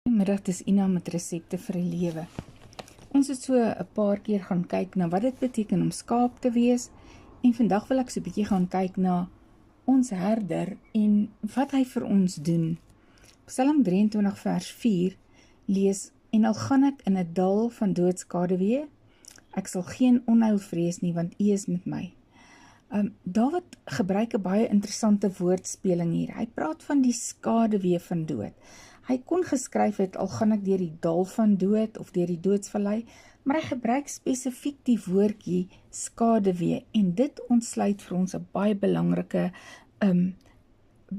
Middag, dis Ina met resepte vir die lewe. Ons het so 'n paar keer gaan kyk na wat dit beteken om skaap te wees, en vandag wil ek so 'n bietjie gaan kyk na ons herder en wat hy vir ons doen. Psalm 23 vers 4 lees, en al gaan ek in 'n dal van doodskaduwee, ek sal geen onheil vrees nie, want U is met my. Dawid gebruik 'n baie interessante woordspeling hier. Hy praat van die skaduwee van dood. Hy kon geskryf het, al gaan ek deur die dal van dood of deur die doodsvallei, maar hy gebruik spesifiek die woordjie skaduwee, en dit ontsluit vir ons 'n baie belangrike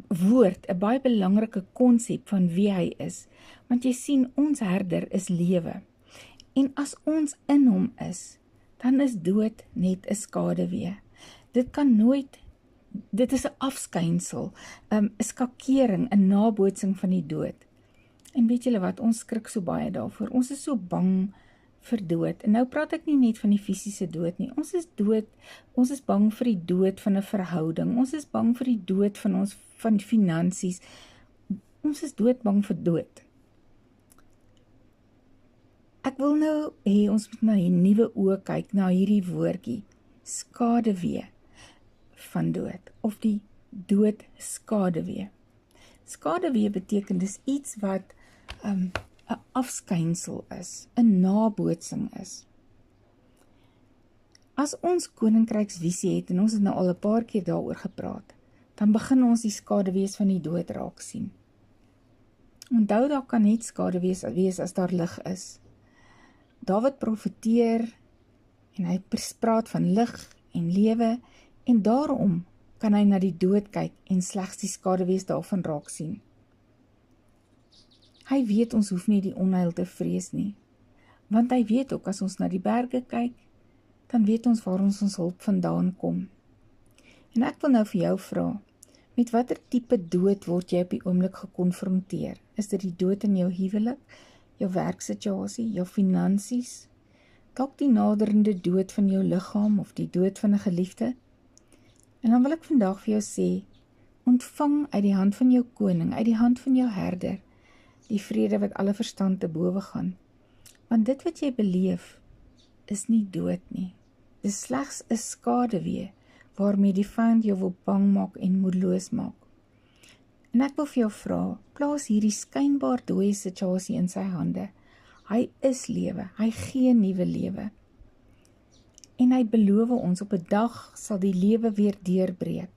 woord, 'n baie belangrike konsep van wie hy is. Want jy sien, ons herder is lewe. En as ons in hom is, dan is dood net 'n skaduwee. Dit is 'n afskynsel, 'n skakering, 'n nabootsing van die dood. En weet julle wat, ons skrik so baie daarvoor. Ons is so bang vir dood. En nou praat ek nie net van die fisiese dood nie. Ons is bang vir die dood van 'n verhouding. Ons is bang vir die dood van finansies. Ons is doodbang vir dood. Ek wil nou hê ons moet na 'n nuwe oë kyk na hierdie woordjie, skaduwee van dood, of die doodskaduwee. Skaduwee beteken dis iets wat 'n afskynsel is, 'n nabootsing is. As ons koninkryksvisie het, en ons het nou al 'n paar keer daaroor gepraat, dan begin ons die skaduwees van die dood raak sien. Onthou, daar kan net skaduwees wees as daar lig is. Dawid profeteer, en hy praat van lig en lewe, en daarom kan hy na die dood kyk en slegs die skaduwees daarvan raak sien. Hy weet ons hoef nie die onheil te vrees nie, want hy weet ook as ons na die berge kyk, dan weet ons waar ons hulp vandaan kom. En ek wil nou vir jou vra, met watter tipe dood word jy op die oomblik gekonfronteer? Is dit die dood in jou huwelik, jou werksituasie, jou finansies, dalk die naderende dood van jou liggaam of die dood van 'n geliefde? En dan wil ek vandag vir jou sê, ontvang uit die hand van jou koning, uit die hand van jou herder, die vrede wat alle verstand te bowe gaan. Want dit wat jy beleef, is nie dood nie. Dit is slegs 'n skaduwee, waarmee die vyand jou wil bang maak en moedeloos maak. En ek wil vir jou vra, plaas hierdie skynbaar dooie situasie in sy hande. Hy is lewe, hy gee nuwe lewe. En hy beloof ons, op 'n dag sal die lewe weer deurbreek.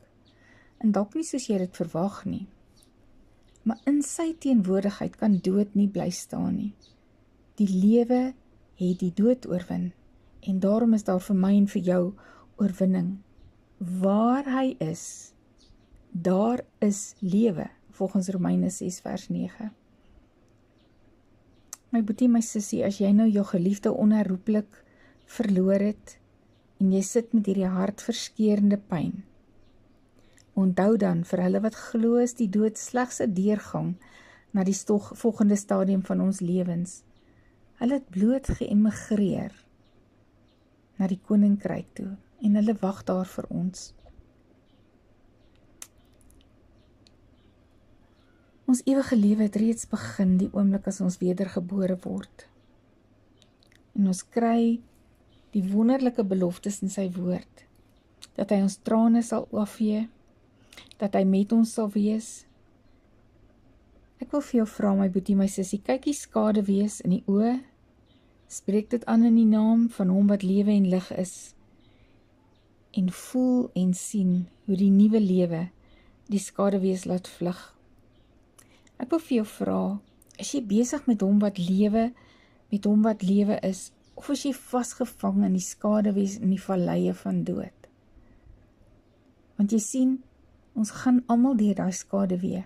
En dalk nie soos jy dit verwag nie. Maar in sy teenwoordigheid kan dood nie bly staan nie. Die lewe het die dood oorwin. En daarom is daar vir my en vir jou oorwinning. Waar hy is, daar is lewe, volgens Romeine 6 vers 9. My boetie, my sussie, as jy nou jou geliefde onherroepelik verloor het, en jy sit met hierdie hartverskeurende pyn, onthou dan, vir hulle wat glo is die dood slegs 'n deurgang na die volgende stadium van ons lewens. Hulle het bloot geëmigreer na die koninkryk toe, en hulle wag daar vir ons. Ons ewige lewe het reeds begin die oomblik as ons wedergebore word. En ons kry die wonderlike beloftes in sy woord, dat hy ons trane sal afvee, dat hy met ons sal wees. Ek wil vir jou vra, my boetie, my sussie, kyk die skaduwees in die oë, spreek dit aan in die naam van hom wat lewe en lig is, en voel en sien hoe die nuwe lewe die skaduwees laat vlug. Ek wil vir jou vra, is jy besig met hom wat lewe is, of is jy vasgevang in die skaduwees in die valleie van dood? Want jy sien, ons gaan almal deur daai skaduwee,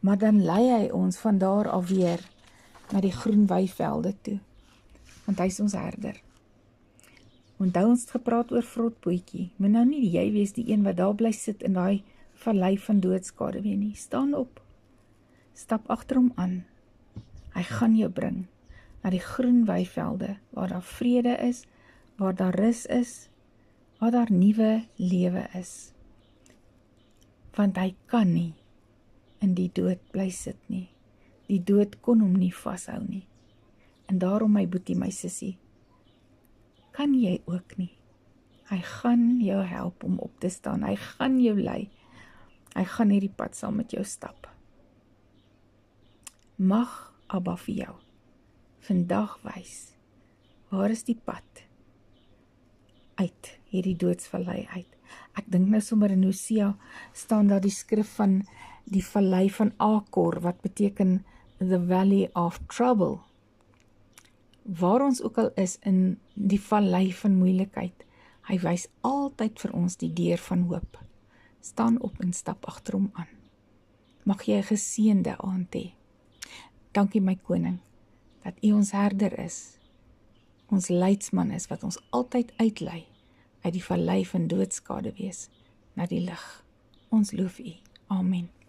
maar dan lei hy ons van daar af weer na die groen weivelde toe, want hy is ons herder. Onthou, ons het gepraat oor vrotbootjie, moet nou nie jy wees die een wat daar bly sit in daai vallei van doodskaduwee nie. Staan op, stap agter hom aan, hy gaan jou bring na die groen weivelde, waar daar vrede is, waar daar rus is, waar daar nuwe lewe is. Want hy kan nie in die dood bly sit nie. Die dood kon hom nie vashou nie. En daarom, my boetie, my sussie, kan jy ook nie. Hy gaan jou help om op te staan. Hy gaan jou lei. Hy gaan hierdie pad saam met jou stap. Mag Abba vir jou vandag wys, waar is die pad uit hierdie doodsvallei uit. Ek dink nou sommer in Hosea staan daar die skrif van die vallei van Akor, wat beteken the valley of trouble. Waar ons ook al is in die vallei van moeilikheid, hy wys altyd vir ons die deur van hoop. Staan op en stap agter hom aan. Mag jy 'n geseënde aand hê. Dankie my koning, dat U ons herder is, ons leidsman is, wat ons altyd uitlei uit die vallei van doodskade wees na die lig. Ons loof U. Amen.